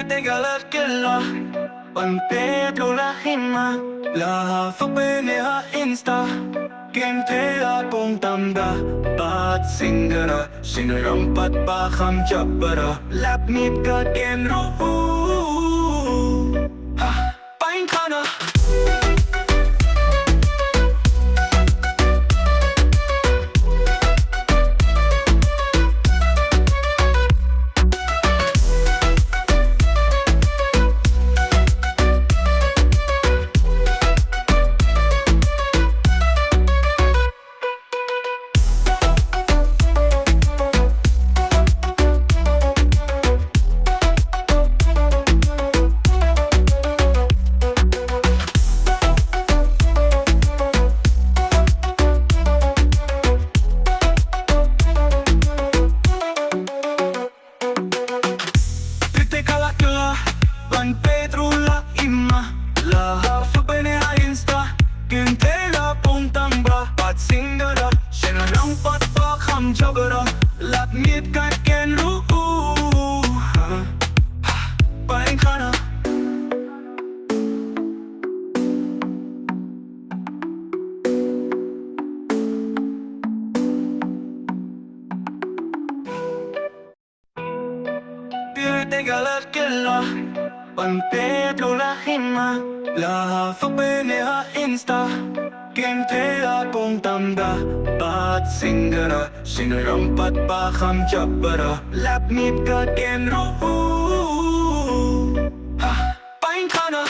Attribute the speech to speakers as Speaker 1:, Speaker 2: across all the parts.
Speaker 1: Tegala Pan Pedro la hima La fapene ha insta King Tea pong tanda Bat singara Sinarampat bakam jabara Lap meet ka kenro Ha pain kana Pan Pedro la ima La fapene ha insta King Tea pong tamba Bat singara Sinarampat bakam jabara Lap meet ka kenro Pain kana Tegala Pan Pedro la hima La fapene ha insta King Tea pong tanda Bat singara Sinarampat bakam jabara Lap meet ka kenro Pain kana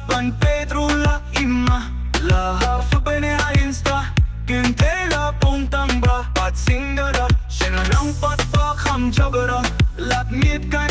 Speaker 1: Pan Pedro la ima La fapene ha insta King Tea pong tamba Bat singara Sinarampat bakam jabara Lap meet ka